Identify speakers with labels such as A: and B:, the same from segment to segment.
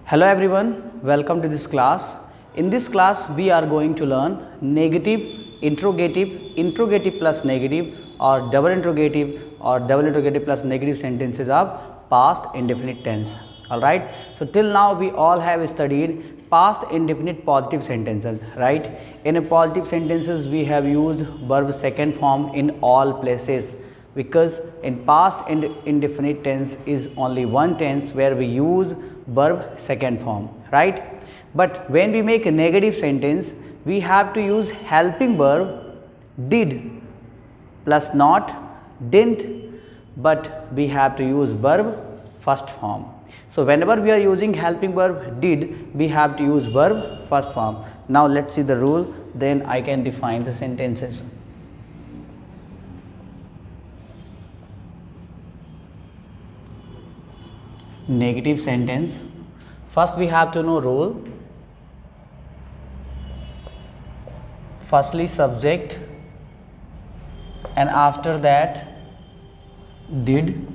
A: Hello everyone, welcome to this class. In this class we are going to learn negative, interrogative plus negative or double interrogative plus negative sentences of past indefinite tense. Alright, so till now we all have studied past indefinite positive sentences, right? In a positive sentences we have used verb second form in all places, because in past indefinite tense is only one tense where we use verb second form, right? But when we make a negative sentence we have to use helping verb did plus not, didn't, but we have to use verb first form. So whenever we are using helping verb did, we have to use verb first form. Now let's see the rule, then I can define the sentences. Negative sentence, first we have to know rule. Firstly subject, and after that did,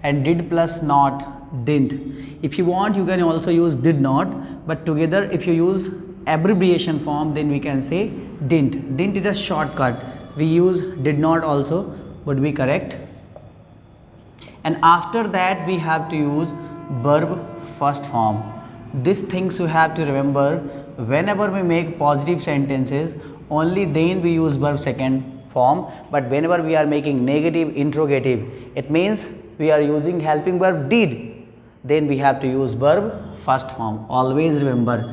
A: and did plus not, didn't. If you want you can also use did not, but together if you use abbreviation form then we can say didn't. Didn't is a shortcut, we use did not also would be correct. And after that we have to use verb first form. These things you have to remember. Whenever we make positive sentences only then we use verb second form, but whenever we are making negative interrogative it means we are using helping verb did, then we have to use verb first form. Always remember,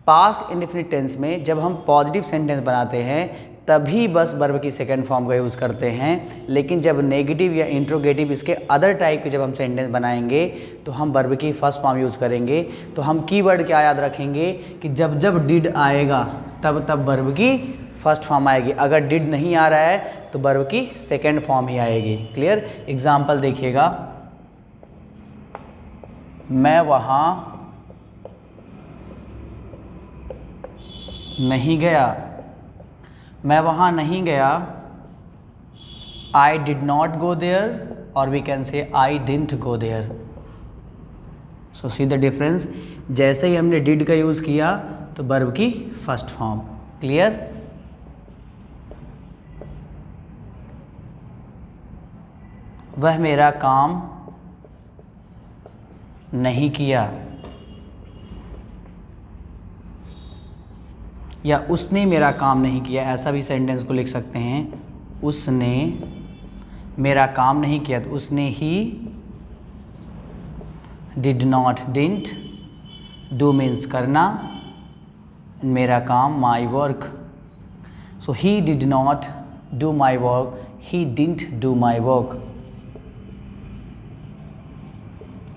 A: past indefinite tense में जब हम positive sentence बनाते हैं तभी बस verb की second form का use करते हैं, लेकिन जब नेगेटिव या इंट्रोगेटिव इसके अदर टाइप के जब हम सेंटेंस बनाएंगे तो हम वर्ब की फर्स्ट फॉर्म यूज़ करेंगे. तो हम कीवर्ड क्या याद रखेंगे कि जब जब डिड आएगा तब तब वर्ब की फर्स्ट फॉर्म आएगी. अगर डिड नहीं आ रहा है तो वर्ब की सेकंड फॉर्म ही आएगी. क्लियर? एग्जाम्पल देखिएगा, मैं वहाँ नहीं गया, मैं वहाँ नहीं गया, I did not go there, और we can say I didn't go there. So see the difference, जैसे ही हमने डिड का यूज़ किया तो वर्ब की फर्स्ट फॉर्म. क्लियर? वह मेरा काम नहीं किया, या उसने मेरा काम नहीं किया, ऐसा भी सेंटेंस को लिख सकते हैं. उसने मेरा काम नहीं किया तो उसने he did not, didn't, do means करना, मेरा काम my work. So he did not do my work, he didn't do my work.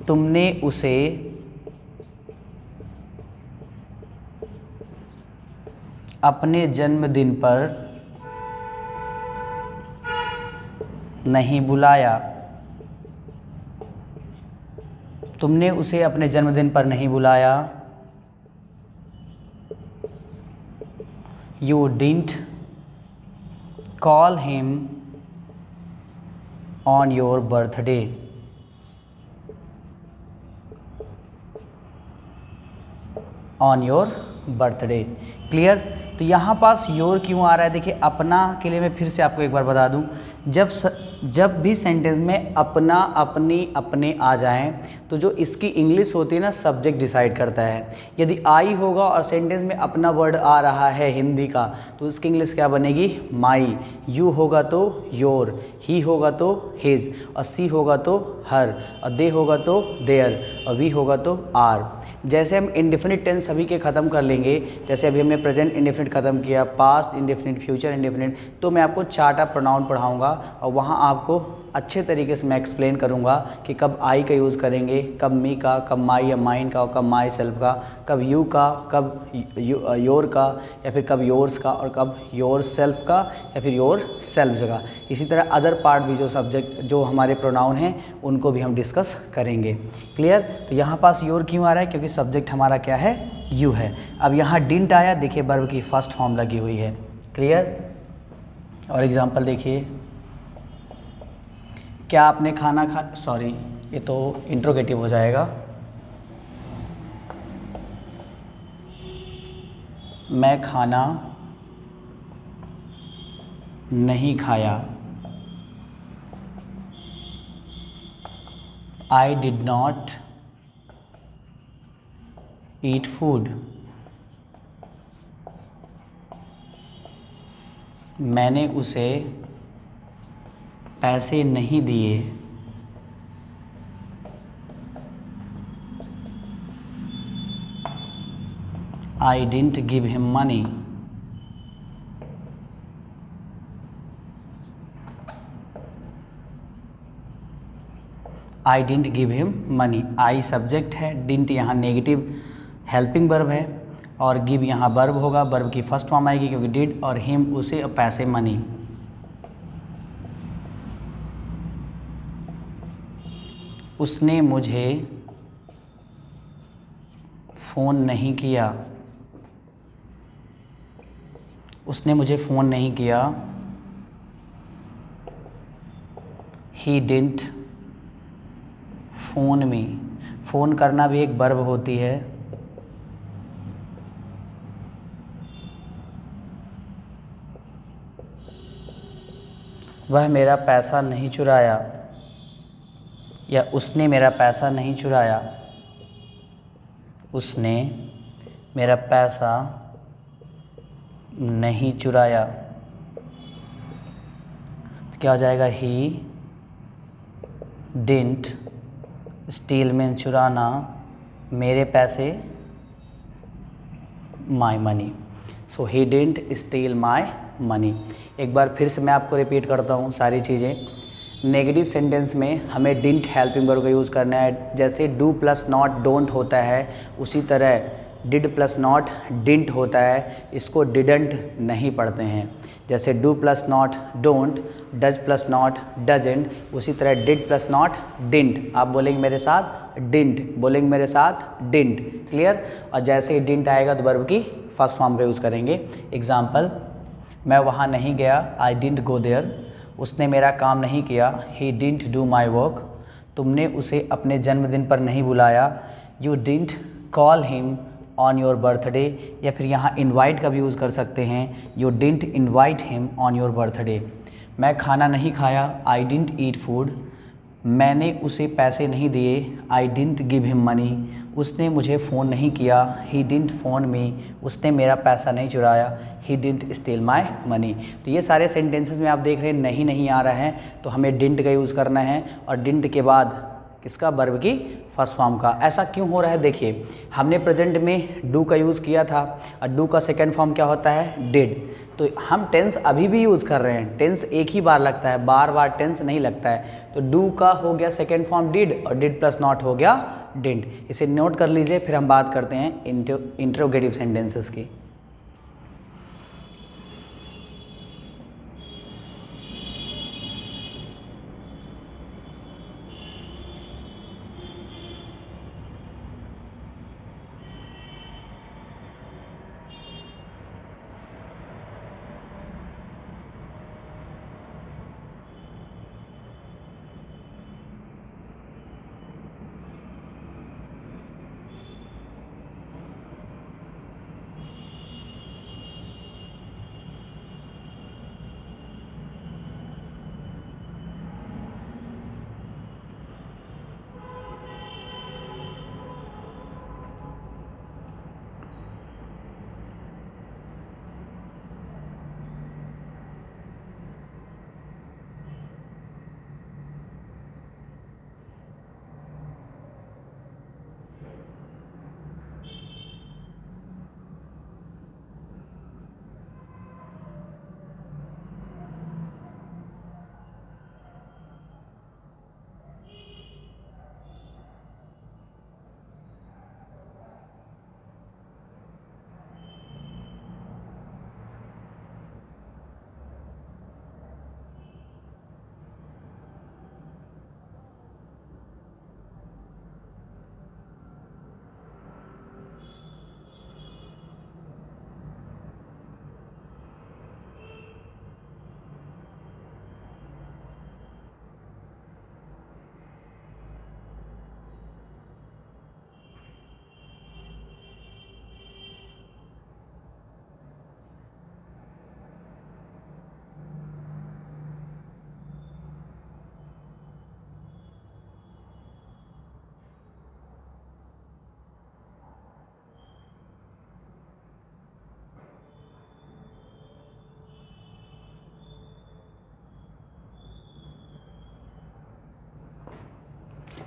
A: तुमने उसे अपने जन्मदिन पर नहीं बुलाया, तुमने उसे अपने जन्मदिन पर नहीं बुलाया. You didn't call him on your birthday. On your birthday. Clear? तो यहाँ पास योर क्यों आ रहा है? देखिए, अपना के लिए मैं फिर से आपको एक बार बता दूँ, जब भी सेंटेंस में अपना, अपनी, अपने आ जाएं तो जो इसकी इंग्लिश होती है ना, सब्जेक्ट डिसाइड करता है. यदि आई होगा और सेंटेंस में अपना वर्ड आ रहा है हिंदी का तो उसकी इंग्लिश क्या बनेगी? माई. यू होगा तो योर, ही होगा तो हिज, और सी होगा तो हर, और दे होगा तो देयर, और वी होगा तो आर. जैसे हम इंडेफिनिट टेंस सभी के ख़त्म कर लेंगे, जैसे अभी हमने प्रेजेंट इंडेफिनिट ख़त्म किया, पास्ट इंडेफिनिट, फ्यूचर इंडेफिनिट, तो मैं आपको चार्ट ऑफ प्रोनाउन पढ़ाऊँगा और वहाँ आपको अच्छे तरीके से मैं एक्सप्लेन करूँगा कि कब आई का यूज़ करेंगे, कब मी का, कब माई या माइन का, और कब माई सेल्फ का, कब यू का, कब योर का, या फिर कब योर्स का, और कब योर सेल्फ का, या फिर योर सेल्फ जगह. इसी तरह अदर पार्ट भी जो सब्जेक्ट जो हमारे प्रोनाउन हैं उनको भी हम डिस्कस करेंगे. क्लियर? तो यहाँ पास योर क्यों आ रहा है? क्योंकि सब्जेक्ट हमारा क्या है? यू है. अब यहाँ डिडंट आया, देखिए वर्ब की फर्स्ट फॉर्म लगी हुई है. क्लियर? और एग्जांपल देखिए, क्या आपने खाना खा, सॉरी ये तो इंट्रोगेटिव हो जाएगा, मैं खाना नहीं खाया। आई डिड नॉट ईट फूड। मैंने उसे पैसे नहीं दिए। I didn't give him money. I didn't give him money. I subject है, डिडंट यहाँ नेगेटिव हेल्पिंग वर्ब है, और गिव यहाँ वर्ब होगा, वर्ब की फर्स्ट फॉर्म आएगी क्योंकि डिड, और हिम उसे, और पैसे मनी। उसने मुझे फ़ोन नहीं किया। उसने मुझे फ़ोन नहीं किया। He didn't phone me. Phone करना भी एक वर्ब होती है। वह मेरा पैसा नहीं चुराया, या उसने मेरा पैसा नहीं चुराया। उसने मेरा पैसा नहीं चुराया। तो क्या हो जाएगा? ही डिडंट स्टील में चुराना, मेरे पैसे, my money. So he didn't steel my money. एक बार फिर से मैं आपको रिपीट करता हूँ सारी चीज़ें। नेगेटिव सेंटेंस में हमें डिडंट हेल्पिंग वर्ब का यूज़ करना है। जैसे डू प्लस नॉट डोंट होता है, उसी तरह डिड प्लस नॉट डिडंट होता है, इसको डिडंट नहीं पढ़ते हैं। जैसे do plus not don't, does plus not doesn't, उसी तरह डिड प्लस नॉट डिडंट। आप बोलेंगे मेरे साथ डिडंट, बोलेंगे मेरे साथ डिडंट। क्लियर? और जैसे ही डिडंट आएगा तो वर्ब की फर्स्ट फॉर्म का यूज़ करेंगे। एग्जाम्पल, मैं वहाँ नहीं गया, आई डिडंट गो देयर। उसने मेरा काम नहीं किया, he didn't do my work. तुमने उसे अपने जन्मदिन पर नहीं बुलाया, you didn't call him on your birthday. या फिर यहाँ इनवाइट का भी यूज़ कर सकते हैं, you didn't invite him on your birthday. मैं खाना नहीं खाया, आई डिडंट ईट फूड। मैंने उसे पैसे नहीं दिए, I didn't give him money. उसने मुझे फ़ोन नहीं किया, ही डिडंट फ़ोन मी। उसने मेरा पैसा नहीं चुराया, he didn't steel my money. तो ये सारे सेंटेंसेस में आप देख रहे हैं नहीं आ रहा है, तो हमें डिडंट का यूज़ करना है, और डिडंट के बाद किसका? वर्ब की फर्स्ट फॉर्म का। ऐसा क्यों हो रहा है? देखिए, हमने प्रेजेंट में डू का यूज़ किया था, और डू का सेकेंड फॉर्म क्या होता है? डिड। तो हम टेंस अभी भी यूज़ कर रहे हैं, टेंस एक ही बार लगता है, बार बार टेंस नहीं लगता है। तो डू का हो गया सेकेंड फॉर्म डिड, और डिड प्लस नॉट हो गया डिडंट। इसे नोट कर लीजिए, फिर हम बात करते हैं इंट्रोगेटिव सेंटेंसेस की।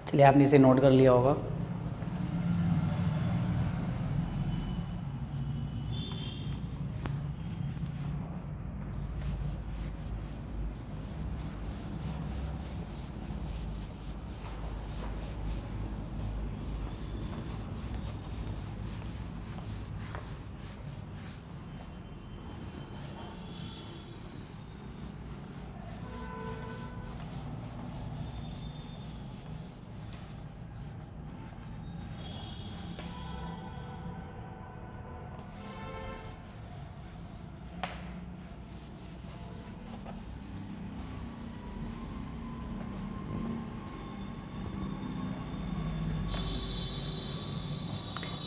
A: चलिए आपने इसे नोट कर लिया होगा।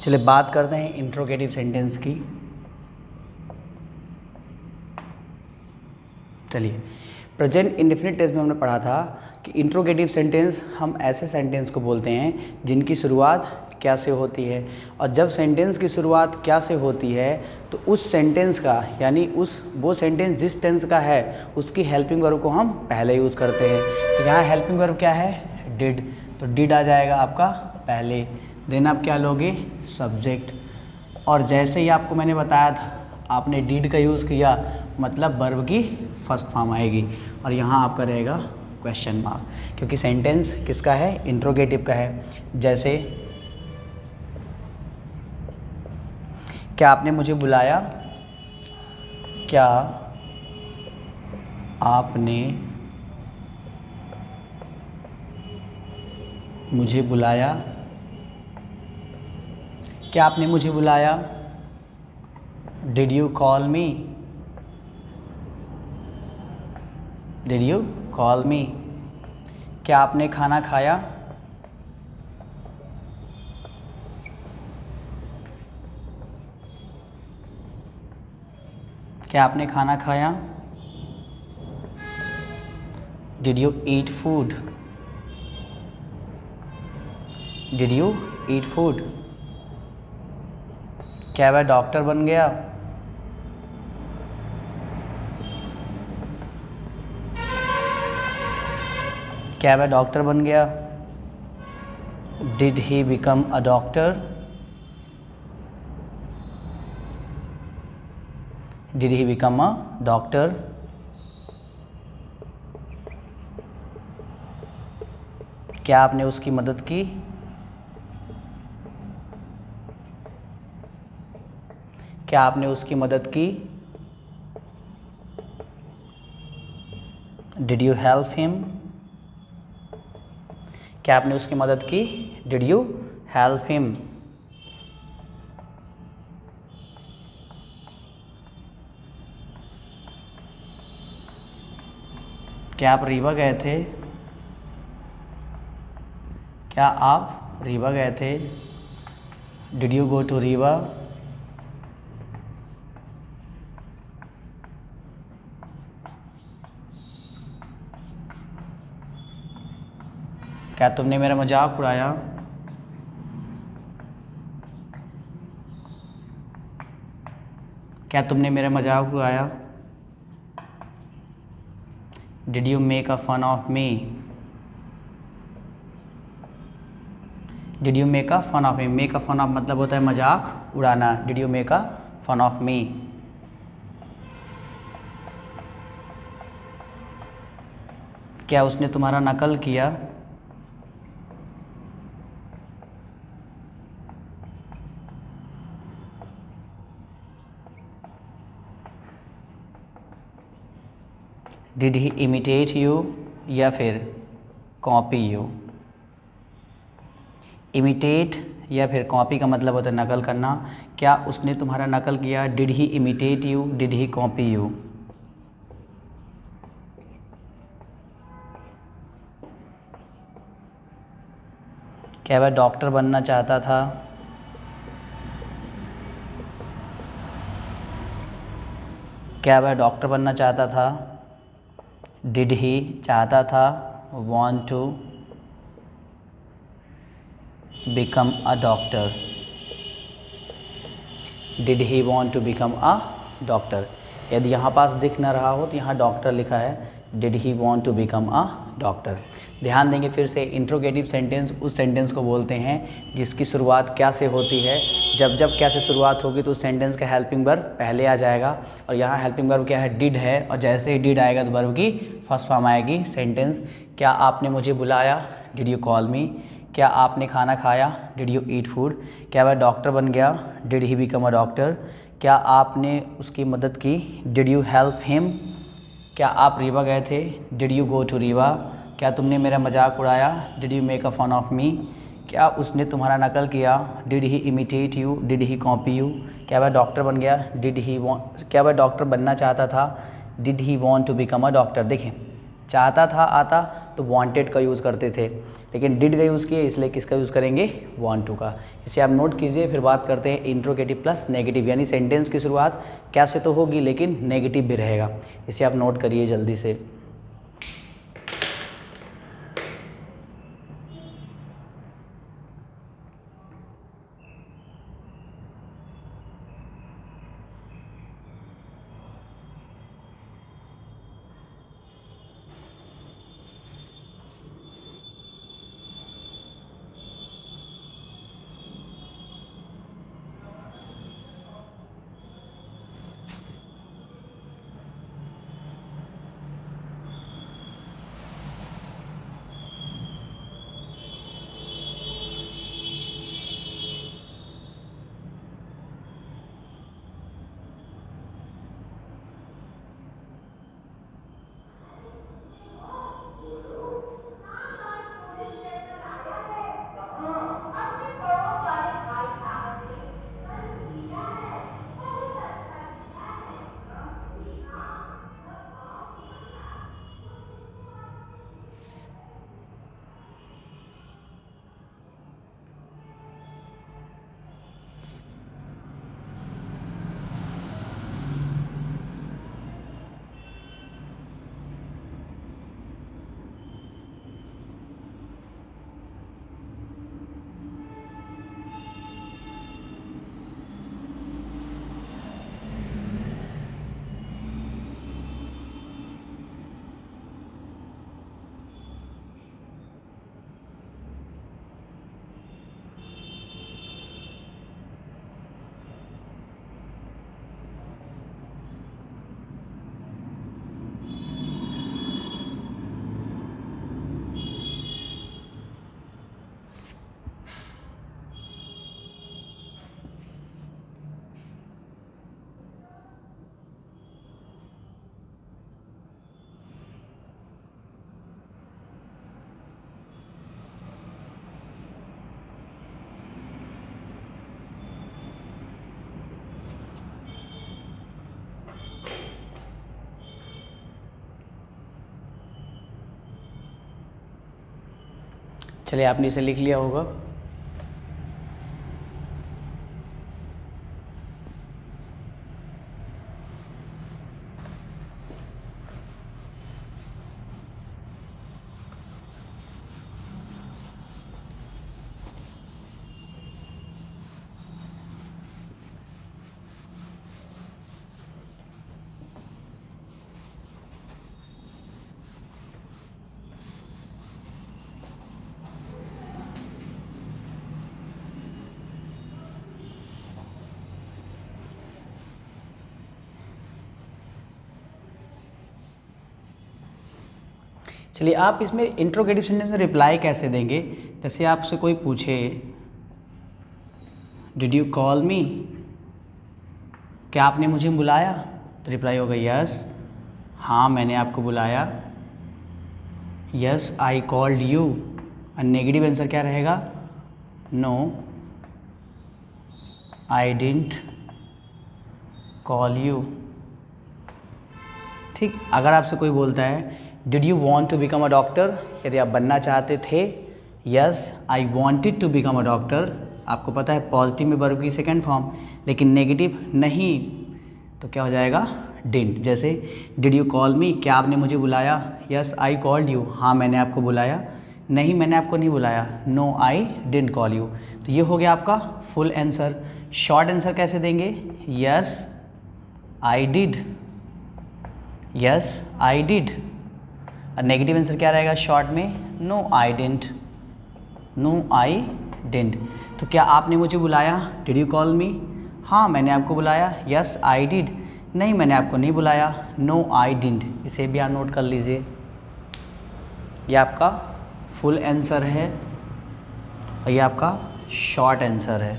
A: चलिए बात करते हैं इंट्रोगेटिव सेंटेंस की। चलिए प्रेजेंट इंडेफिनिट टेंस में हमने पढ़ा था कि इंट्रोगेटिव सेंटेंस हम ऐसे सेंटेंस को बोलते हैं जिनकी शुरुआत क्या से होती है, और जब सेंटेंस की शुरुआत क्या से होती है तो उस सेंटेंस का यानी वो सेंटेंस जिस टेंस का है उसकी हेल्पिंग वर्ब को हम पहले यूज़ करते हैं। तो यहाँ हेल्पिंग वर्ब क्या है? डिड। तो डिड आ जाएगा आपका पहले, देन आप क्या लोगे? सब्जेक्ट। और जैसे ही आपको मैंने बताया था आपने डिड का यूज़ किया मतलब वर्ब की फर्स्ट फॉर्म आएगी, और यहाँ आपका रहेगा क्वेश्चन मार्क, क्योंकि सेंटेंस किसका है? इंट्रोगेटिव का है। जैसे क्या आपने मुझे बुलाया? क्या आपने मुझे बुलाया? क्या आपने मुझे बुलाया? Did you call me? Did you call मी? क्या आपने खाना खाया? क्या आपने खाना खाया? Did you eat food? Did you eat food? क्या वह डॉक्टर बन गया? क्या वह डॉक्टर बन गया? Did he become a doctor? Did he become a doctor? क्या आपने उसकी मदद की? क्या आपने उसकी मदद की? Did you help him? क्या आपने उसकी मदद की? Did you help him? क्या आप रीवा गए थे? क्या आप रीवा गए थे? Did you go to Rewa? क्या तुमने मेरा मजाक उड़ाया? क्या तुमने मेरा मजाक उड़ाया? Did you make a fun of me? Did you make a fun of me? Make a fun of मतलब होता है मजाक उड़ाना। डिड you make a fun of me? क्या उसने तुम्हारा नकल किया? डिड ही इमिटेट यू या फिर कॉपी यू? इमिटेट या फिर कॉपी का मतलब होता है नकल करना। क्या उसने तुम्हारा नकल किया? Did he imitate you? Did he copy you? क्या वह डॉक्टर बनना चाहता था? क्या वह डॉक्टर बनना चाहता था? डिड ही चाहता था, want to become a doctor? Did he want to become a doctor? यदि यहाँ पास दिख ना रहा हो तो यहाँ डॉक्टर लिखा है, did he want to become a doctor. ध्यान देंगे फिर से, इंट्रोगेटिव सेंटेंस उस सेंटेंस को बोलते हैं जिसकी शुरुआत क्या से होती है। जब जब क्या से शुरुआत होगी तो उस सेंटेंस का हेल्पिंग वर्ब पहले आ जाएगा, और यहाँ हेल्पिंग वर्ब क्या है, डिड है, और जैसे ही डिड आएगा तो वर्ब की फर्स्ट फॉर्म आएगी। सेंटेंस, क्या आपने मुझे बुलाया, डिड यू कॉल मी। क्या आपने खाना खाया, डिड यू ईट फूड। क्या वह डॉक्टर बन गया, did he become a doctor. क्या आपने उसकी मदद की, डिड यू हेल्प हिम। क्या आप रीवा गए थे, did you go to Rewa. क्या तुमने मेरा मजाक उड़ाया, did you make a fun of me. क्या उसने तुम्हारा नकल किया, did he imitate you, did he copy you. क्या वह डॉक्टर बन गया, क्या वह डॉक्टर बनना चाहता था, did he want to become a doctor. देखें, चाहता था आता तो वांटेड का यूज़ करते थे, लेकिन डिड का यूज़ किए इसलिए किसका यूज़ करेंगे, वांट टू का। इसे आप नोट कीजिए। फिर बात करते हैं इंट्रोगेटिव प्लस नेगेटिव, यानी सेंटेंस की शुरुआत क्या से तो होगी लेकिन नेगेटिव भी रहेगा। इसे आप नोट करिए जल्दी से। चलिए, आपने इसे लिख लिया होगा। चलिए, आप इसमें इंट्रोगेटिव सेंटेंस में रिप्लाई कैसे देंगे। जैसे आपसे कोई पूछे, डिड यू कॉल मी, क्या आपने मुझे बुलाया, तो रिप्लाई होगा यस, हाँ मैंने आपको बुलाया। Yes I called you. और नेगेटिव आंसर क्या रहेगा, no I didn't call you. ठीक, अगर आपसे कोई बोलता है did you want to become a doctor, यदि आप बनना चाहते थे, yes I wanted to become a doctor, आपको पता है पॉजिटिव में वर्ब की सेकंड फॉर्म, लेकिन नेगेटिव नहीं, तो क्या हो जाएगा, डिडंट। जैसे डिड यू कॉल मी, क्या आपने मुझे बुलाया, यस आई कॉल्ड यू, हाँ मैंने आपको बुलाया, नहीं मैंने आपको नहीं बुलाया, no I didn't call you. तो ये हो गया आपका फुल आंसर। शॉर्ट आंसर कैसे देंगे, yes I did, yes I did. और नेगेटिव आंसर क्या रहेगा शॉर्ट में, no I didn't, no I didn't. तो क्या आपने मुझे बुलाया, डिड यू कॉल मी, हाँ मैंने आपको बुलाया, यस आई डिड, नहीं मैंने आपको नहीं बुलाया, नो आई डिडंट। इसे भी आप नोट कर लीजिए। ये आपका फुल आंसर है और ये आपका शॉर्ट आंसर है।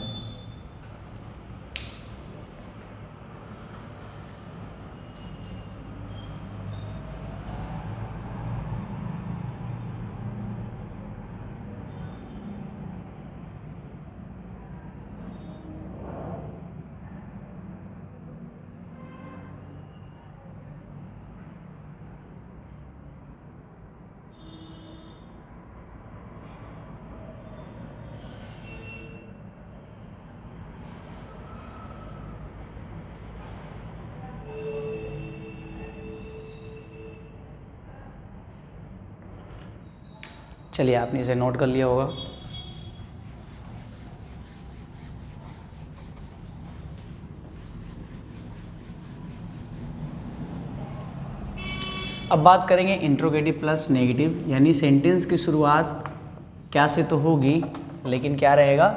A: चलिए आपने इसे नोट कर लिया होगा। अब बात करेंगे इंट्रोगेटिव प्लस नेगेटिव, यानी सेंटेंस की शुरुआत क्या से तो होगी लेकिन क्या रहेगा,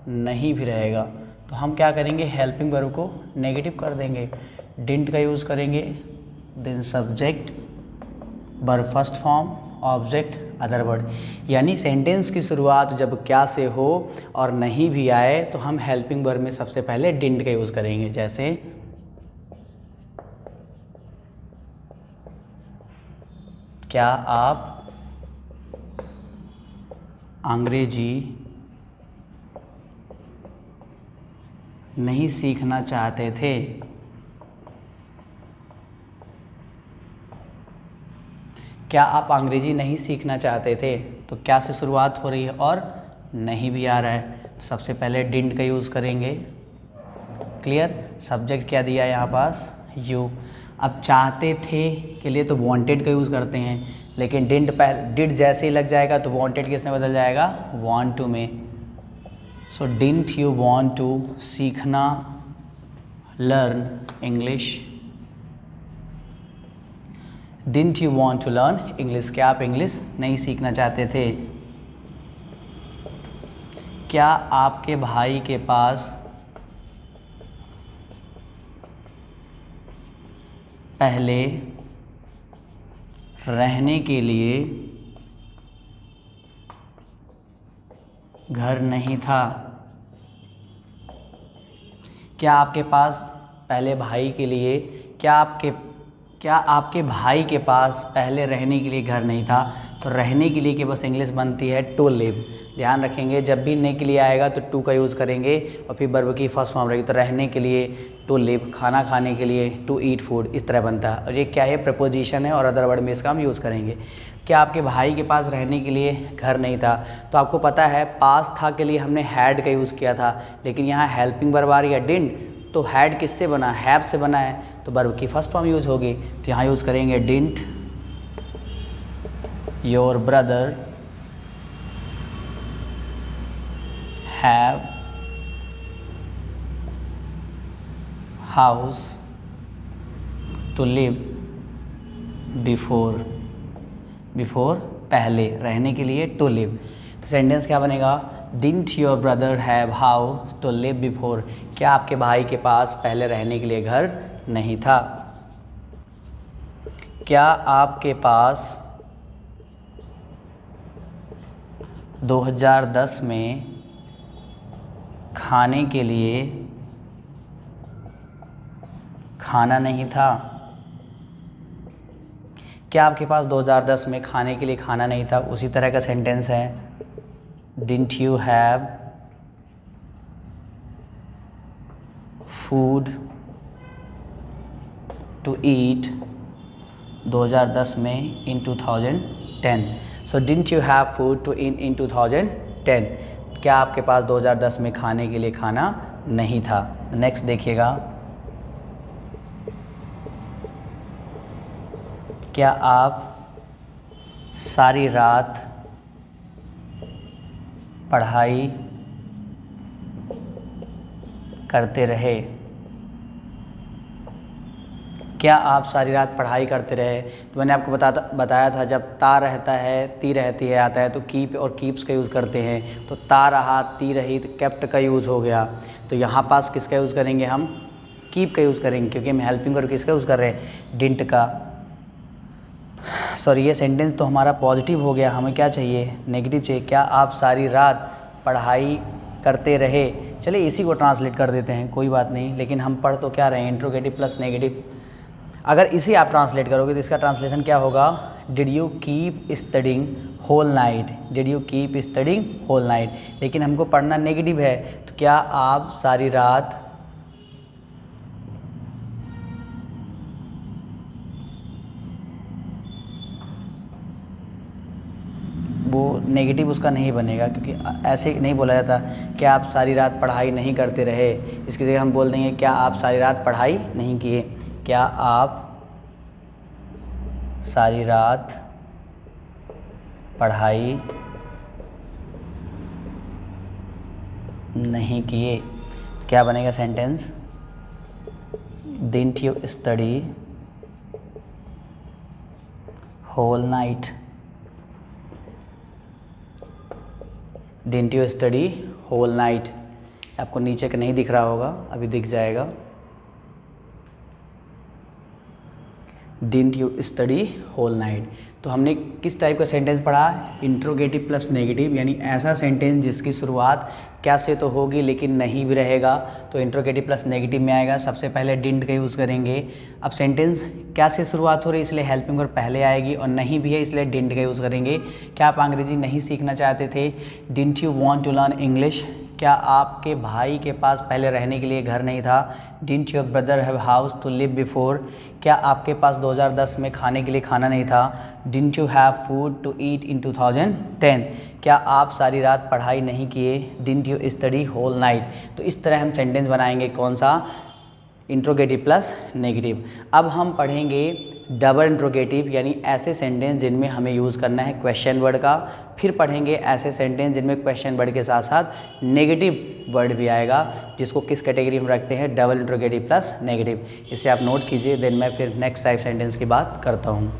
A: नहीं भी रहेगा। तो हम क्या करेंगे, हेल्पिंग वर्ब को नेगेटिव कर देंगे, डिडंट का यूज़ करेंगे, then subject, verb first form, object, other word. यानी सेंटेंस की शुरुआत जब क्या से हो और नहीं भी आए तो हम हेल्पिंग वर्ब में सबसे पहले डिडंट का यूज़ करेंगे। जैसे क्या आप अंग्रेजी नहीं सीखना चाहते थे, क्या आप अंग्रेजी नहीं सीखना चाहते थे। तो क्या से शुरुआत हो रही है और नहीं भी आ रहा है, तो सबसे पहले डिडंट का यूज़ करेंगे। क्लियर, सब्जेक्ट क्या दिया है यहाँ पास, यू। अब चाहते थे के लिए तो वांटेड का यूज़ करते हैं, लेकिन डिड जैसे ही लग जाएगा तो वांटेड किस में बदल जाएगा, वांट टू में। So didn't you want to सीखना, learn English, didn't you want to learn English, क्या आप इंग्लिश नहीं सीखना चाहते थे। क्या आपके भाई के पास पहले रहने के लिए घर नहीं था, क्या आपके पास पहले भाई के लिए, क्या आपके भाई के पास पहले रहने के लिए घर नहीं था। तो रहने के लिए के बस इंग्लिश बनती है टू लिव। ध्यान रखेंगे जब भी ने के लिए आएगा तो टू का यूज़ करेंगे और फिर वर्ब की फर्स्ट फॉर्म रहेगी। तो रहने के लिए टू लिव, खाना खाने के लिए टू ईट फूड, इस तरह बनता है। और ये क्या है, प्रपोजिशन है और अदर वर्ड में इसका हम यूज़ करेंगे। क्या आपके भाई के पास रहने के लिए घर नहीं था, तो आपको पता है पास था के लिए हमने हैड का यूज़ किया था, लेकिन यहाँ हेल्पिंग वर्ब आ रही है डिडंट, तो हैड किससे बना, हैव से बना है, तो वर्ब की फर्स्ट फॉर्म यूज़ होगी। तो यहाँ यूज़ करेंगे didn't your brother have house to live before, before पहले, रहने के लिए टू लिव। तो सेंटेंस क्या बनेगा, didn't your brother have house to live before, क्या आपके भाई के पास पहले रहने के लिए घर नहीं था। क्या आपके पास 2010 में खाने के लिए खाना नहीं था, क्या आपके पास 2010 में खाने के लिए खाना नहीं था। उसी तरह का सेंटेंस है, didn't you have food to eat 2010 में in 2010। So didn't you have food to eat in 2010, क्या आपके पास 2010 में खाने के लिए खाना नहीं था। नेक्स्ट देखिएगा, क्या आप सारी रात पढ़ाई करते रहे, क्या आप सारी रात पढ़ाई करते रहे? तो मैंने आपको बताया था जब ता रहता है, ती रहती है आता है तो कीप और कीप्स का यूज़ करते हैं। तो ता रहा, ती रही, तो केप्ट का यूज़ हो गया। तो यहाँ पास किसका यूज़ करेंगे हम? कीप का यूज़ करेंगे, क्योंकि हम हेल्पिंग वर्ब किसका यूज़ कर रहे हैं? डिडंट का। सॉरी, ये सेंटेंस तो हमारा पॉजिटिव हो गया, हमें क्या चाहिए? नेगेटिव चाहिए। क्या आप सारी रात पढ़ाई करते रहे? चलिए इसी को ट्रांसलेट कर देते हैं, कोई बात नहीं, लेकिन हम पढ़ तो क्या रहे हैं? Interrogative plus negative. अगर इसे आप ट्रांसलेट करोगे तो इसका ट्रांसलेशन क्या होगा? Did you keep studying whole night? Did you keep studying whole night? लेकिन हमको पढ़ना नेगेटिव है, तो क्या आप सारी रात वो नेगेटिव उसका नहीं बनेगा, क्योंकि ऐसे नहीं बोला जाता क्या आप सारी रात पढ़ाई नहीं करते रहे। इसकी जगह हम बोल देंगे क्या आप सारी रात पढ़ाई नहीं किए? क्या आप सारी रात पढ़ाई नहीं किए? क्या बनेगा sentence? Didn't you study whole night? Didn't you study whole night? आपको नीचे का नहीं दिख रहा होगा, अभी दिख जाएगा। Didn't you study whole night. तो हमने किस टाइप का सेंटेंस पढ़ा? इंट्रोगेटिव प्लस नेगेटिव, यानी ऐसा सेंटेंस जिसकी शुरुआत क्या से तो होगी लेकिन नहीं भी रहेगा, तो इंट्रोगेटिव प्लस नेगेटिव में आएगा। सबसे पहले डिडंट का यूज़ करेंगे। अब सेंटेंस क्या से शुरुआत हो रही है इसलिए हेल्पिंग वर्ब पहले आएगी, और नहीं भी है इसलिए डिडंट का यूज़ करेंगे। क्या आप अंग्रेजी नहीं सीखना चाहते थे? Didn't you want to learn English? क्या आपके भाई के पास पहले रहने के लिए घर नहीं था? Didn't your brother have house to live before? क्या आपके पास 2010 में खाने के लिए खाना नहीं था? Didn't you have food to eat in 2010? क्या आप सारी रात पढ़ाई नहीं किए? Didn't you study whole night? तो इस तरह हम सेंटेंस बनाएंगे, कौन सा? Interrogative plus negative. अब हम पढ़ेंगे डबल इंट्रोगेटिव, यानी ऐसे सेंटेंस जिनमें हमें यूज़ करना है क्वेश्चन वर्ड का। फिर पढ़ेंगे ऐसे सेंटेंस जिनमें क्वेश्चन वर्ड के साथ साथ नेगेटिव वर्ड भी आएगा, जिसको किस कैटेगरी में रखते हैं? Double interrogative plus negative. इसे आप नोट कीजिए, देन मैं फिर नेक्स्ट टाइप सेंटेंस की बात करता हूँ।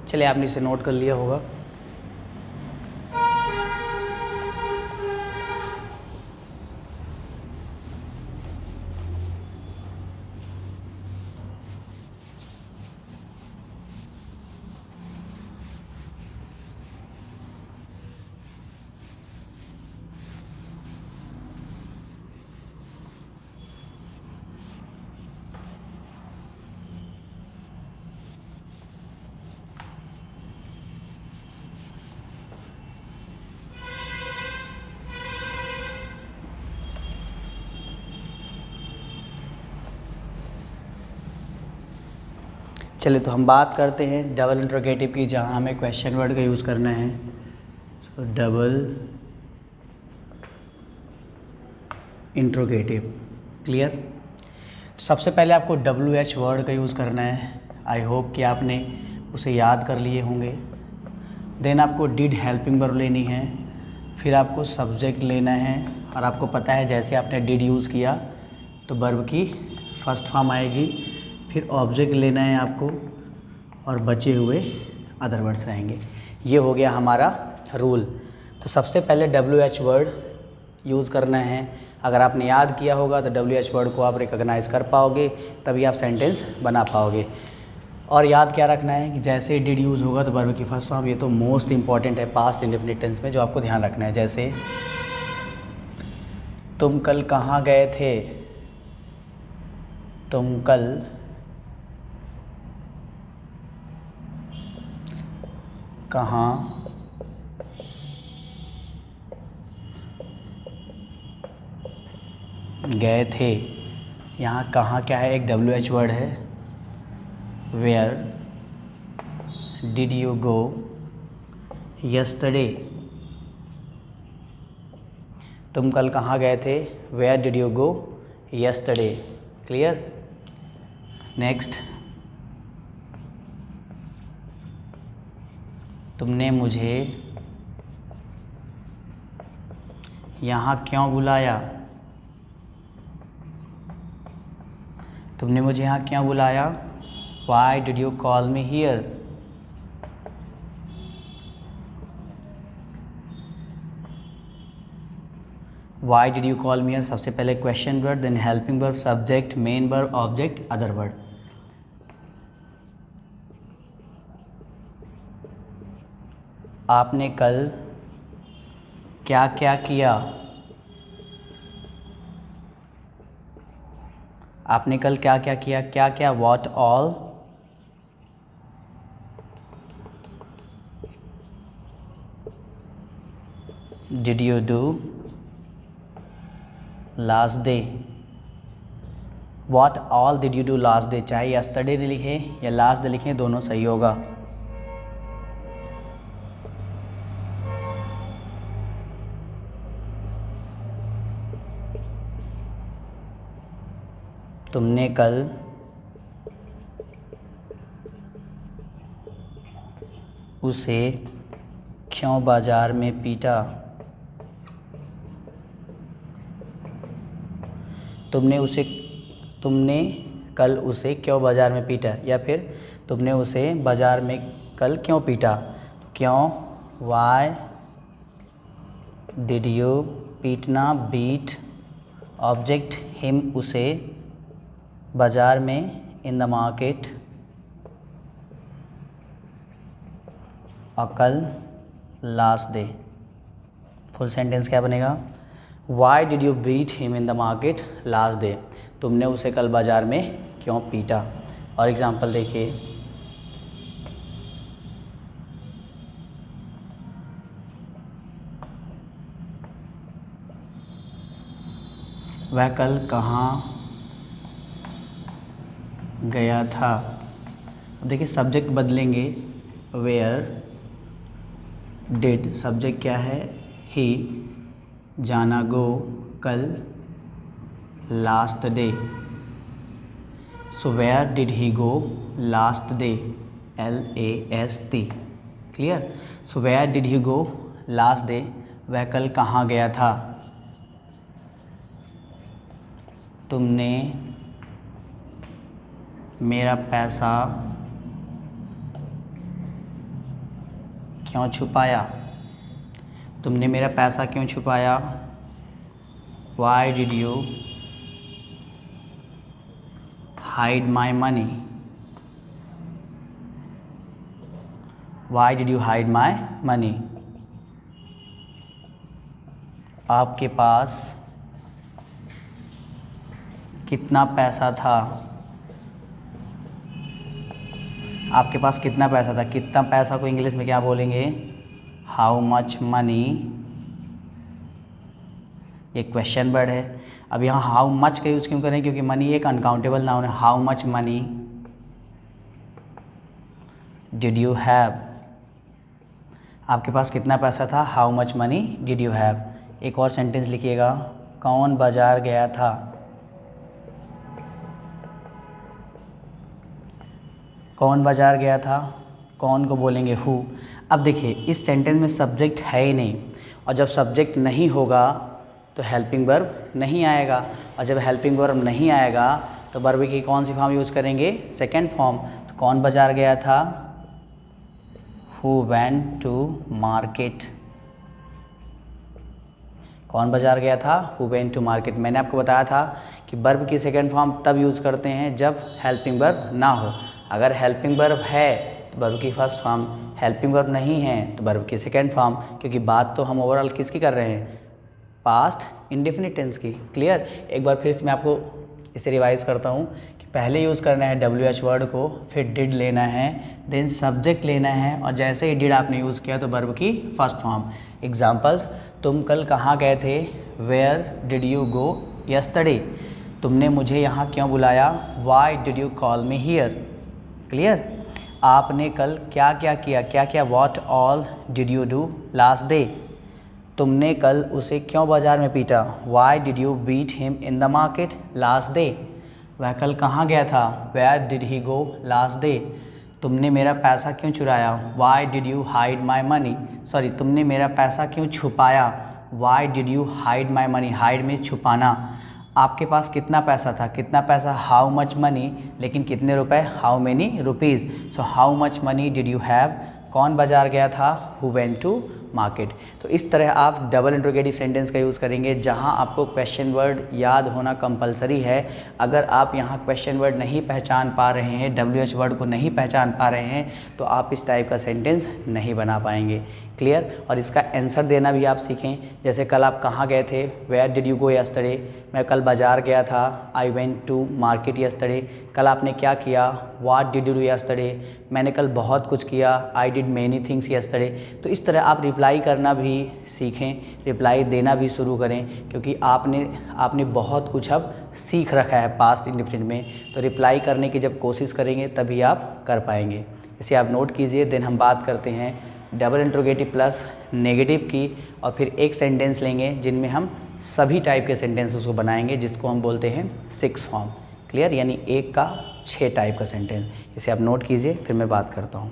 A: चलिए आपने इसे नोट कर लिया होगा। चलिए तो हम बात करते हैं डबल इंट्रोगेटिव की, जहाँ हमें क्वेश्चन वर्ड का यूज़ करना है। सो डबल इंट्रोगेटिव, क्लियर। सबसे पहले आपको WH वर्ड का यूज़ करना है। आई होप कि आपने उसे याद कर लिए होंगे। देन आपको डिड हेल्पिंग वर्ब लेनी है, फिर आपको सब्जेक्ट लेना है, और आपको पता है जैसे आपने डिड यूज़ किया तो वर्ब की फर्स्ट फॉर्म आएगी, फिर ऑब्जेक्ट लेना है आपको, और बचे हुए अदर वर्ड्स रहेंगे। ये हो गया हमारा रूल। तो सबसे पहले WH वर्ड यूज़ करना है। अगर आपने याद किया होगा तो WH वर्ड को आप रिकॉग्नाइज़ कर पाओगे, तभी आप सेंटेंस बना पाओगे। और याद क्या रखना है कि जैसे डिड यूज़ होगा तो वर्ब की फर्स्ट फॉर्म, ये तो मोस्ट इंपॉर्टेंट है पास्ट इंडेफिनिट टेंस में, जो आपको ध्यान रखना है। जैसे तुम कल कहाँ गए थे, तुम कल कहाँ गए थे। यहाँ कहाँ क्या है, एक WH वर्ड है। Where did you go yesterday, तुम कल कहाँ गए थे, where did you go yesterday, clear. Next, तुमने मुझे यहाँ क्यों बुलाया, तुमने मुझे यहाँ क्यों बुलाया, why did you call me here. Why did you call me here, सबसे पहले question word, then helping verb, subject, main verb, object, other word. आपने कल क्या क्या किया, आपने कल क्या क्या किया, क्या क्या, what all did you do last day, what all did you do last day, चाहे यस्टरडे लिखे या लास्ट डे लिखें, दोनों सही होगा। तुमने कल उसे क्यों बाजार में पीटा, तुमने कल उसे क्यों बाजार में पीटा, या फिर तुमने उसे बाजार में कल क्यों पीटा। तो क्यों, वाई डिड यू, पीटना, बीट, ऑब्जेक्ट हिम, उसे, बाजार में, इन द मार्केट, और कल लास्ट डे। फुल सेंटेंस क्या बनेगा, why did you beat him in the market last day, तुमने उसे कल बाजार में क्यों पीटा। और एग्जांपल देखिए, वह कल कहाँ गया था। अब देखिए सब्जेक्ट बदलेंगे, वेयर डिड, सब्जेक्ट क्या है, ही, जाना, गो, कल, last day. So where did he go last day, LAST, clear. So where did he go last day, वह कल कहाँ गया था। तुमने मेरा पैसा क्यों छुपाया, तुमने मेरा पैसा क्यों छुपाया, Y did you hide my money, Y did you hide my money. आपके पास कितना पैसा था, आपके पास कितना पैसा था, कितना पैसा को इंग्लिश में क्या बोलेंगे, हाउ मच मनी। ये क्वेश्चन वर्ड है। अब यहाँ हाउ मच का यूज़ क्यों करें, क्योंकि मनी एक अनकाउंटेबल नाउन है। How much money did you have, आपके पास कितना पैसा था, how much money did you have. एक और सेंटेंस लिखिएगा, कौन बाजार गया था, कौन बाजार गया था, कौन को बोलेंगे हु। अब देखिए इस सेंटेंस में सब्जेक्ट है ही नहीं, और जब सब्जेक्ट नहीं होगा तो हेल्पिंग वर्ब नहीं आएगा, और जब हेल्पिंग वर्ब नहीं आएगा तो वर्ब की कौन सी फॉर्म यूज़ करेंगे, सेकेंड फॉर्म। तो कौन बाजार गया था, हु वेंट टू मार्केट, कौन बाजार गया था, हु वेंट टू मार्केट। मैंने आपको बताया था कि वर्ब की सेकेंड फॉर्म तब यूज़ करते हैं जब हेल्पिंग वर्ब ना हो। अगर हेल्पिंग वर्ब है तो वर्ब की फर्स्ट फॉर्म, हेल्पिंग वर्ब नहीं है तो वर्ब की सेकेंड फॉर्म, क्योंकि बात तो हम ओवरऑल किसकी कर रहे हैं, पास्ट इंडेफिनिट टेंस की। क्लियर। एक बार फिर से मैं आपको इसे रिवाइज करता हूँ कि पहले यूज़ करना है WH वर्ड को, फिर डिड लेना है, देन सब्जेक्ट लेना है, और जैसे ही डिड आपने यूज़ किया तो वर्ब की फर्स्ट फॉर्म। एग्जाम्पल्स, तुम कल कहाँ गए थे, where did you go yesterday, तुमने मुझे यहाँ क्यों बुलाया, why did you call me here. Clear. आपने कल क्या क्या किया, क्या क्या, what all did you do last day, तुमने कल उसे क्यों बाजार में पीटा, why did you beat him in the market last day, वह कल कहाँ गया था, where did he go last day, तुमने मेरा पैसा क्यों चुराया, why did you hide my money, sorry तुमने मेरा पैसा क्यों छुपाया, Y did you hide my money, hide में छुपाना। आपके पास कितना पैसा था, कितना पैसा, हाउ मच मनी, लेकिन कितने रुपए, how many rupees. So how much money did you have, कौन बाजार गया था, हु वेंट टू मार्केट। तो इस तरह आप डबल इंट्रोगेटिव सेंटेंस का यूज़ करेंगे जहां आपको क्वेश्चन वर्ड याद होना कंपलसरी है। अगर आप यहां क्वेश्चन वर्ड नहीं पहचान पा रहे हैं, WH वर्ड को नहीं पहचान पा रहे हैं, तो आप इस टाइप का सेंटेंस नहीं बना पाएंगे। क्लियर। और इसका आंसर देना भी आप सीखें, जैसे कल आप कहाँ गए थे, where did you go yesterday, मैं कल बाजार गया था, I went to market yesterday, कल आपने क्या किया, what did you do yesterday, मैंने कल बहुत कुछ किया, I did many things yesterday. तो इस तरह आप रिप्लाई करना भी सीखें, रिप्लाई देना भी शुरू करें, क्योंकि आपने बहुत कुछ अब सीख रखा है पास्ट इंडेफिनिट में। तो रिप्लाई करने की जब कोशिश करेंगे तभी आप कर पाएंगे। इसे आप नोट कीजिए। देन हम बात करते हैं डबल इंट्रोगेटिव प्लस नेगेटिव की, और फिर एक सेंटेंस लेंगे जिनमें हम सभी टाइप के सेंटेंसेस को बनाएंगे, जिसको हम बोलते हैं 6 फॉर्म। क्लियर, यानी एक का 6 टाइप का सेंटेंस। इसे आप नोट कीजिए, फिर मैं बात करता हूँ।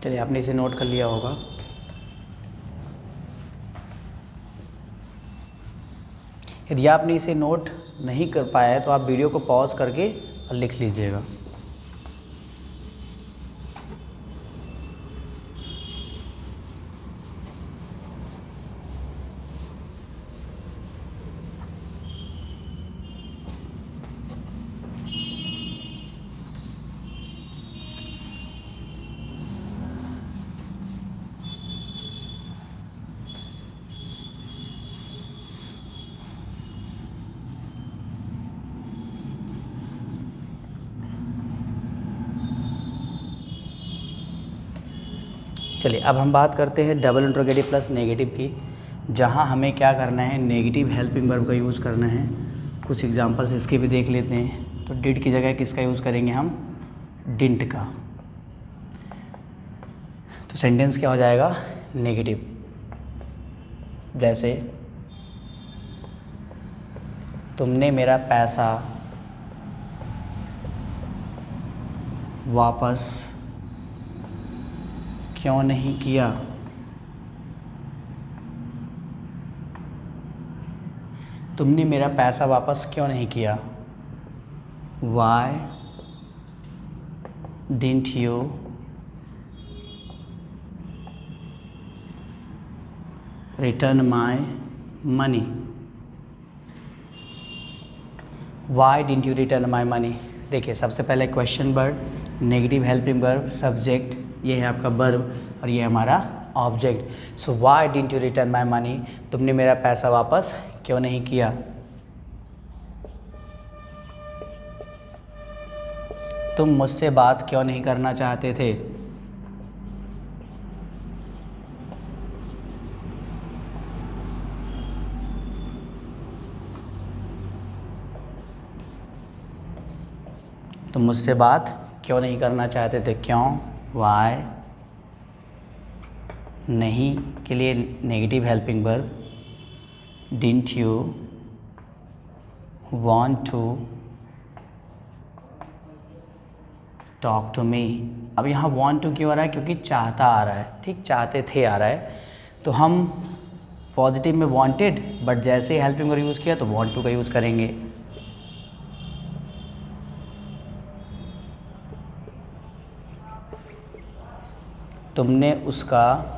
A: चलिए आपने इसे नोट कर लिया होगा। यदि आपने इसे नोट नहीं कर पाया है तो आप वीडियो को पॉज करके और लिख लीजिएगा। चलिए अब हम बात करते हैं डबल इंट्रोगेटिव प्लस नेगेटिव की, जहां हमें क्या करना है, नेगेटिव हेल्पिंग वर्ब का यूज़ करना है। कुछ एग्जांपल्स इसके भी देख लेते हैं। तो डिड की जगह किसका यूज़ करेंगे हम, डिंट का। तो सेंटेंस क्या हो जाएगा, नेगेटिव। जैसे तुमने मेरा पैसा वापस क्यों नहीं किया। तुमने मेरा पैसा वापस क्यों नहीं किया। Why didn't you return my money? Why didn't you return my money? देखिए सबसे पहले question word, negative helping verb, subject, ये है आपका वर्ब और ये हमारा object. So why didn't you return my money, तुमने मेरा पैसा वापस क्यों नहीं किया। तुम मुझसे बात क्यों नहीं करना चाहते थे। तुम मुझसे बात क्यों नहीं करना चाहते थे, क्यों, वाई। नहीं के लिए negative helping verb, didn't you want to talk to me. अब यहाँ वांट टू क्यों आ रहा है, क्योंकि चाहता आ रहा है, ठीक, चाहते थे आ रहा है। तो हम पॉजिटिव में वांटेड, बट जैसे ही हेल्पिंग वर्ब यूज़ किया तो वांट टू का यूज़ करेंगे। तुमने उसका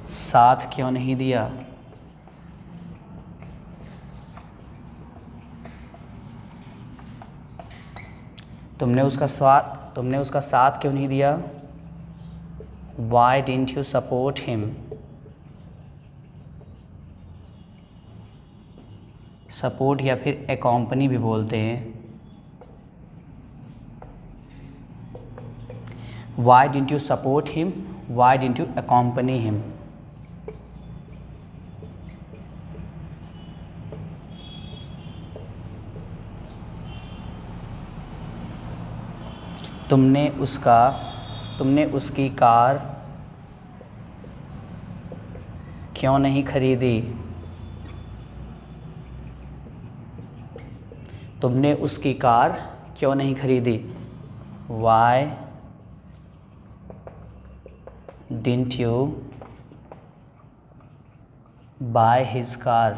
A: साथ क्यों नहीं दिया। तुमने उसका साथ क्यों नहीं दिया। Why didn't you support him? Support या फिर accompany भी बोलते हैं। Why didn't you support him? Why didn't you accompany him? तुमने उसकी कार क्यों नहीं खरीदी। तुमने उसकी कार क्यों नहीं खरीदी। Why didn't you buy his car?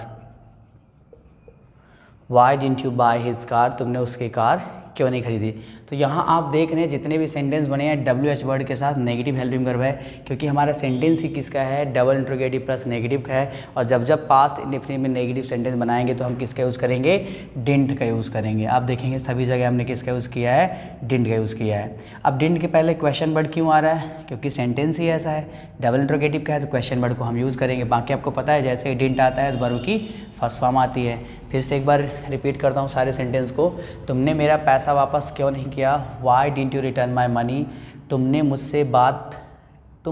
A: Why didn't you buy his car? तुमने उसकी कार क्यों नहीं खरीदी। तो यहाँ आप देख रहे हैं जितने भी सेंटेंस बने हैं WH वर्ड के साथ नेगेटिव हेल्पिंग वर्ब है, क्योंकि हमारा सेंटेंस ही किसका है, डबल इंट्रोगेटिव प्लस नेगेटिव का है। और जब पास्ट इंडेफिनिट में नेगेटिव सेंटेंस बनाएंगे तो हम किसका यूज़ करेंगे, डिडंट का यूज़ करेंगे। आप देखेंगे सभी जगह हमने किसका यूज़ किया है, डिडंट का यूज़ किया है। अब डिडंट के पहले क्वेश्चन वर्ड क्यों आ रहा है, क्योंकि सेंटेंस ही ऐसा है, डबल इंट्रोगेटिव का है तो क्वेश्चन वर्ड को हम यूज़ करेंगे। बाकी आपको पता है जैसे ही डिडंट आता है तो वर्ब की फर्स्ट फॉर्म आती है। फिर से एक बार रिपीट करता हूँ सारे सेंटेंस को। तुमने मेरा पैसा वापस क्यों नहीं किया। Why didn't you return my money. तुम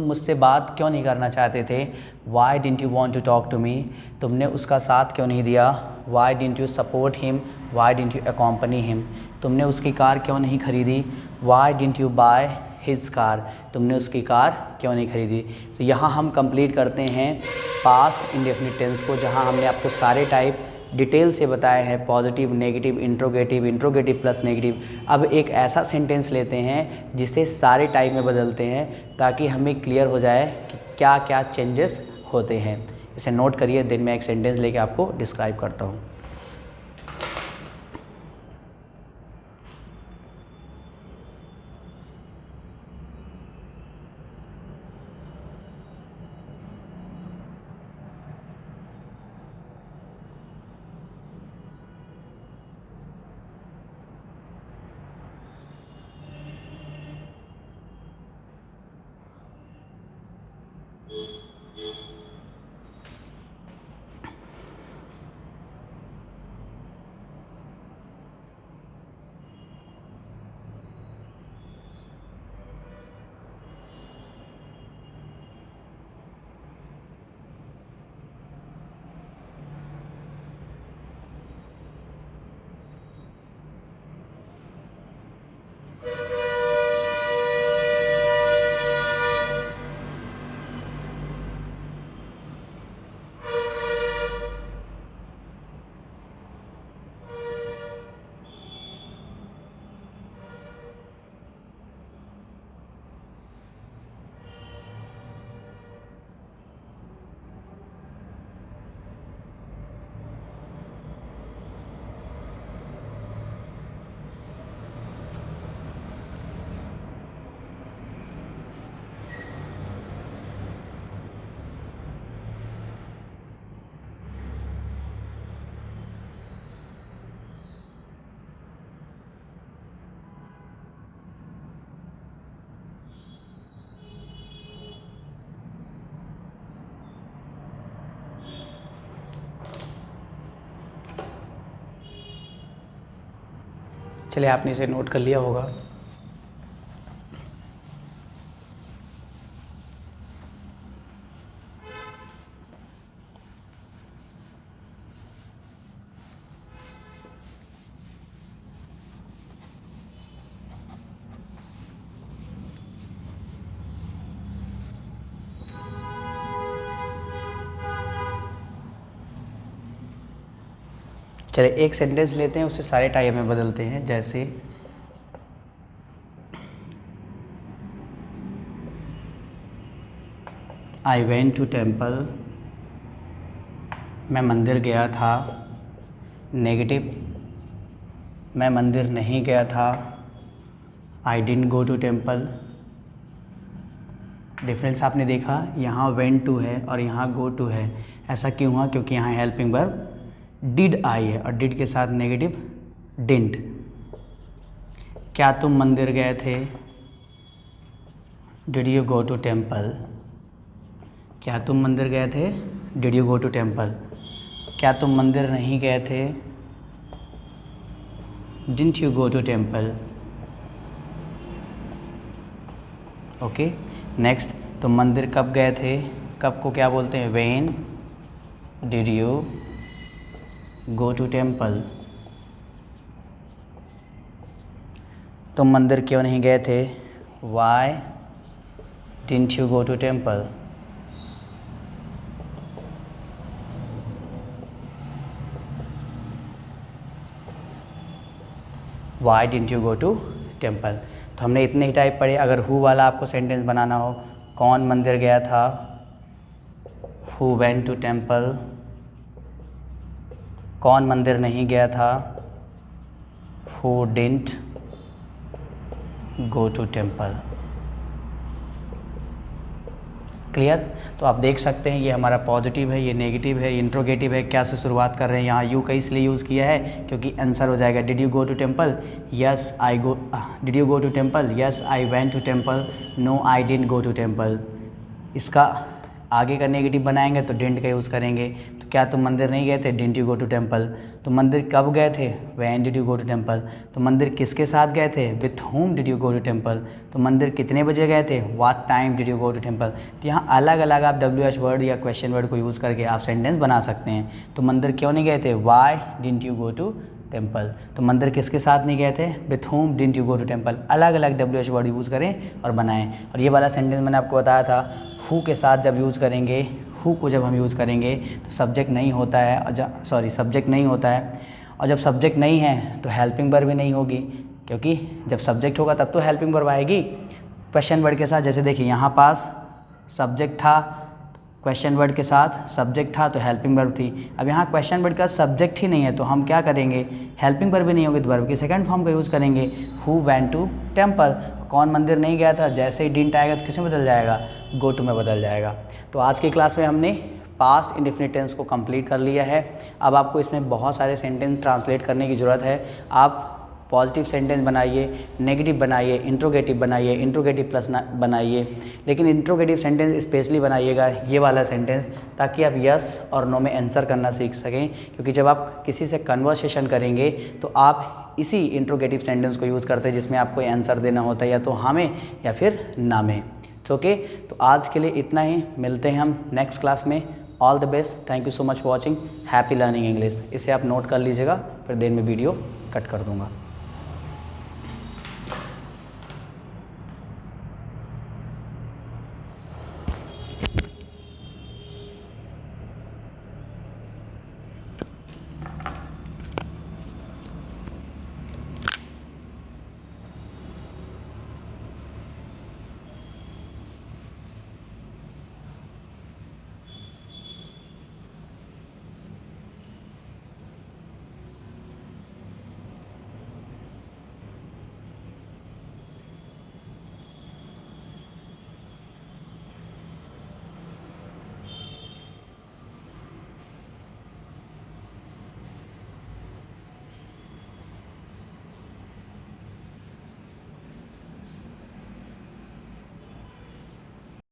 A: मुझसे बात क्यों नहीं करना चाहते थे। Why didn't you want to talk to me. तुमने उसका साथ क्यों नहीं दिया। Why didn't you support him. Why didn't you accompany him. तुमने उसकी कार क्यों नहीं खरीदी। Why didn't you buy his car. तुमने उसकी कार क्यों नहीं खरीदी। तो यहाँ हम कंप्लीट करते हैं पास्ट इंडेफिनिट टेंस को, जहाँ हमने आपको सारे टाइप डिटेल से बताया है, positive, negative, interrogative, interrogative plus negative. अब एक ऐसा सेंटेंस लेते हैं जिसे सारे टाइप में बदलते हैं ताकि हमें क्लियर हो जाए कि क्या क्या चेंजेस होते हैं। इसे नोट करिए, दिन में एक सेंटेंस लेके आपको डिस्क्राइब करता हूँ। चलिए, आपने इसे नोट कर लिया होगा। चलिए, एक सेंटेंस लेते हैं, उससे सारे टाइप में बदलते हैं। जैसे आई वेंट टू टेम्पल, मैं मंदिर गया था। नेगेटिव, मैं मंदिर नहीं गया था। I didn't go to temple. Difference आपने देखा, यहाँ वेंट टू है और यहाँ गो टू है। ऐसा क्यों हुआ? क्योंकि यहाँ हेल्पिंग वर्ब डिड आई है और डिड के साथ नेगेटिव डिडंट। क्या तुम मंदिर गए थे? Did you go to temple? क्या तुम मंदिर गए थे? Did you go to temple? क्या तुम मंदिर नहीं गए थे? Didn't you go to temple? Okay, next, तुम मंदिर कब गए थे? कब को क्या बोलते हैं? When did you go to temple? तुम मंदिर क्यों नहीं गए थे? Why didn't you go to temple? Why didn't you go to temple? तो हमने इतने ही टाइप पढ़े। अगर हु वाला आपको सेंटेंस बनाना हो, कौन मंदिर गया था? Who went to temple? कौन मंदिर नहीं गया था? Who didn't go to temple? Clear? तो आप देख सकते हैं ये हमारा पॉजिटिव है, ये नेगेटिव है, इंट्रोगेटिव है। क्या से शुरुआत कर रहे हैं? यहाँ यू का इसलिए यूज़ किया है क्योंकि आंसर हो जाएगा did you go to temple? Yes I go. Did you go to temple? Yes I went to temple. No I didn't go to temple. इसका आगे का नेगेटिव बनाएंगे तो डिडंट का यूज़ करेंगे। तो क्या तुम मंदिर नहीं गए थे? Didn't you go to temple. तो मंदिर कब गए थे? When did you go to temple. तो मंदिर किसके साथ गए थे? With whom did you go to temple. तो मंदिर कितने बजे गए थे? What time did you go to temple. तो यहाँ अलग अलग आप WH वर्ड या क्वेश्चन वर्ड को यूज़ करके आप सेंटेंस बना सकते हैं। तो मंदिर क्यों नहीं गए थे? Why didn't you go to temple. तो मंदिर किसके साथ नहीं गए थे? With whom didn't you go to temple. अलग अलग WH वर्ड यूज़ करें और बनाएं। और ये वाला सेंटेंस मैंने आपको बताया था, हु के साथ जब यूज़ करेंगे, हु को जब हम यूज़ करेंगे तो सब्जेक्ट नहीं होता है, और सब्जेक्ट नहीं होता है, और जब सब्जेक्ट नहीं है तो हेल्पिंग वर्ब भी नहीं होगी, क्योंकि जब सब्जेक्ट होगा तब तो हेल्पिंग वर्ब आएगी क्वेश्चन वर्ड के साथ। जैसे देखिए यहाँ पास सब्जेक्ट था, क्वेश्चन वर्ड के साथ सब्जेक्ट था तो हेल्पिंग वर्ब थी। अब यहाँ क्वेश्चन वर्ड का सब्जेक्ट ही नहीं है तो हम क्या करेंगे, हेल्पिंग वर्ब भी नहीं होगी तो वर्ब की सेकंड फॉर्म का यूज़ करेंगे, हु वेंट टू टेम्पल। कौन मंदिर नहीं गया था, जैसे ही डिडंट आएगा तो किस में बदल जाएगा, गो टू में बदल जाएगा। तो आज की क्लास में हमने पास्ट इंडेफिनिट टेंस को कंप्लीट कर लिया है। अब आपको इसमें बहुत सारे सेंटेंस ट्रांसलेट करने की ज़रूरत है। आप पॉजिटिव सेंटेंस बनाइए, नेगेटिव बनाइए, इंट्रोगेटिव बनाइए, इंट्रोगेटिव प्लस बनाइए, लेकिन इंट्रोगेटिव सेंटेंस स्पेशली बनाइएगा ये वाला सेंटेंस, ताकि आप यस और नो में आंसर करना सीख सकें। क्योंकि जब आप किसी से कन्वर्सेशन करेंगे तो आप इसी इंट्रोगेटिव सेंटेंस को यूज़ करते हैं जिसमें आपको आंसर देना होता है या तो हाँ में या फिर ना में। ओके, तो आज के लिए इतना ही, मिलते हैं हम नेक्स्ट क्लास में। All the best, thank you so much for watching, happy learning English. इसे आप नोट कर लीजिएगा, फिर देर में वीडियो कट कर दूँगा।